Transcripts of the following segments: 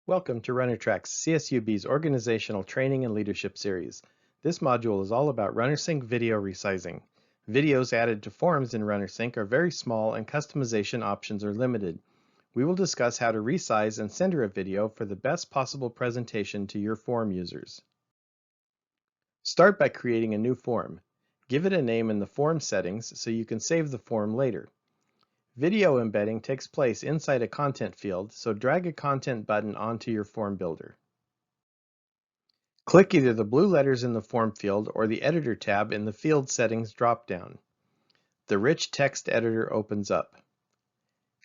Welcome to RunnerTrack's CSUB's Organizational Training and Leadership Series. This module is all about RunnerSync video resizing. Videos added to forms in RunnerSync are very small and customization options are limited. We will discuss how to resize and center a video for the best possible presentation to your form users. Start by creating a new form. Give it a name in the form settings so you can save the form later. Video embedding takes place inside a content field, so drag a content button onto your form builder. Click either the blue letters in the form field or the Editor tab in the Field Settings drop-down. The Rich Text Editor opens up.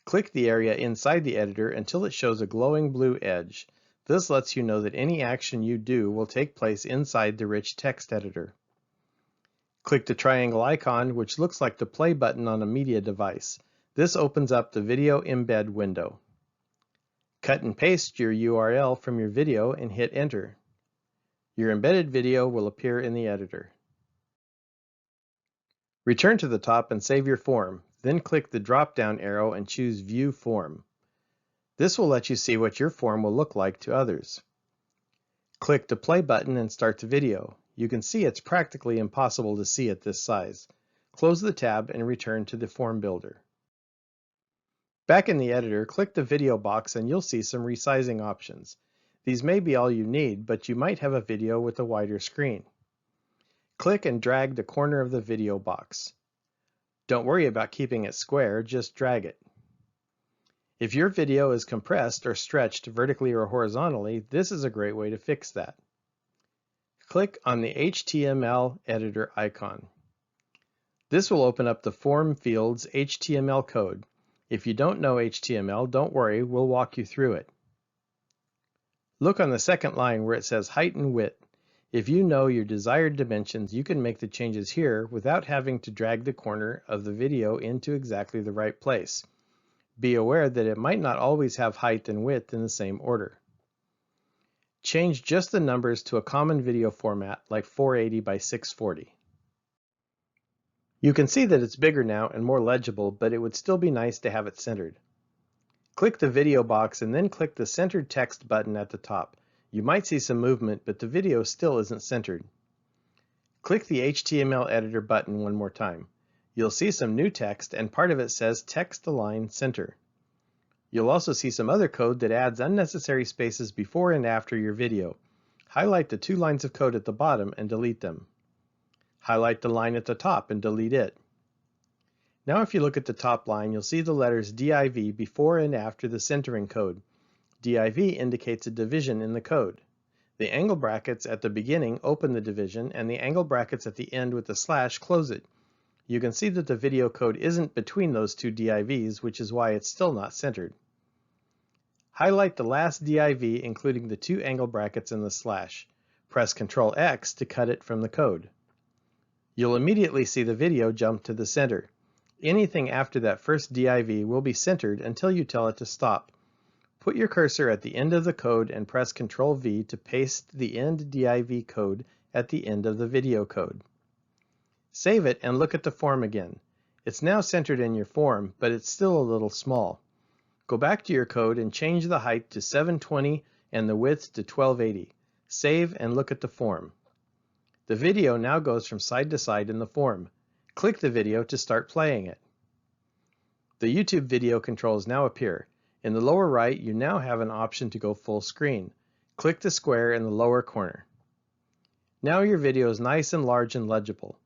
Click the area inside the editor until it shows a glowing blue edge. This lets you know that any action you do will take place inside the Rich Text Editor. Click the triangle icon, which looks like the play button on a media device. This opens up the Video Embed window. Cut and paste your URL from your video and hit Enter. Your embedded video will appear in the editor. Return to the top and save your form, then click the drop-down arrow and choose View Form. This will let you see what your form will look like to others. Click the play button and start the video. You can see it's practically impossible to see at this size. Close the tab and return to the form builder. Back in the editor, click the video box and you'll see some resizing options. These may be all you need, but you might have a video with a wider screen. Click and drag the corner of the video box. Don't worry about keeping it square, just drag it. If your video is compressed or stretched vertically or horizontally, this is a great way to fix that. Click on the HTML editor icon. This will open up the form field's HTML code. If you don't know HTML, don't worry, we'll walk you through it. Look on the second line where it says height and width. If you know your desired dimensions, you can make the changes here without having to drag the corner of the video into exactly the right place. Be aware that it might not always have height and width in the same order. Change just the numbers to a common video format like 480 by 640. You can see that it's bigger now and more legible, but it would still be nice to have it centered. Click the video box and then click the centered text button at the top. You might see some movement, but the video still isn't centered. Click the HTML editor button one more time. You'll see some new text and part of it says Text Align Center. You'll also see some other code that adds unnecessary spaces before and after your video. Highlight the 2 lines of code at the bottom and delete them. Highlight the line at the top and delete it. Now if you look at the top line, you'll see the letters div before and after the centering code. Div indicates a division in the code. The angle brackets at the beginning open the division, and the angle brackets at the end with the slash close it. You can see that the video code isn't between those 2 divs, which is why it's still not centered. Highlight the last div, including the 2 angle brackets and the slash. Press Ctrl X to cut it from the code. You'll immediately see the video jump to the center. Anything after that first div will be centered until you tell it to stop. Put your cursor at the end of the code and press Ctrl V to paste the end div code at the end of the video code. Save it and look at the form again. It's now centered in your form, but it's still a little small. Go back to your code and change the height to 720 and the width to 1280. Save and look at the form. The video now goes from side to side in the form. Click the video to start playing it. The YouTube video controls now appear. In the lower right, you now have an option to go full screen. Click the square in the lower corner. Now your video is nice and large and legible.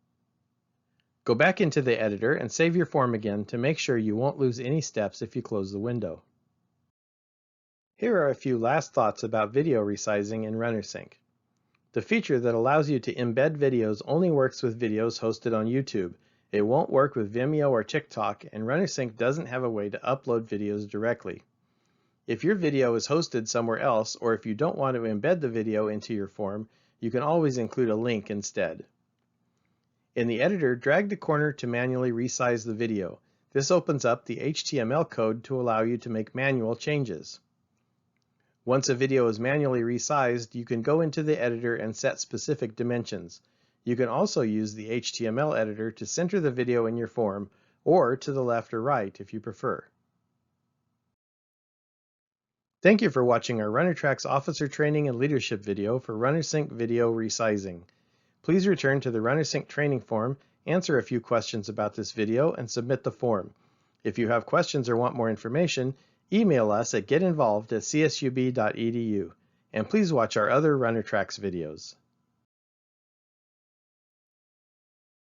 Go back into the editor and save your form again to make sure you won't lose any steps if you close the window. Here are a few last thoughts about video resizing in RunnerSync. The feature that allows you to embed videos only works with videos hosted on YouTube. It won't work with Vimeo or TikTok, and RunnerSync doesn't have a way to upload videos directly. If your video is hosted somewhere else, or if you don't want to embed the video into your form, you can always include a link instead. In the editor, drag the corner to manually resize the video. This opens up the HTML code to allow you to make manual changes. Once a video is manually resized, you can go into the editor and set specific dimensions. You can also use the HTML editor to center the video in your form, or to the left or right if you prefer. Thank you for watching our RunnerTrack's Officer Training and Leadership video for RunnerSync Video Resizing. Please return to the RunnerSync training forum, answer a few questions about this video, and submit the form. If you have questions or want more information, email us at getinvolved@csub.edu. And please watch our other RunnerTracks videos.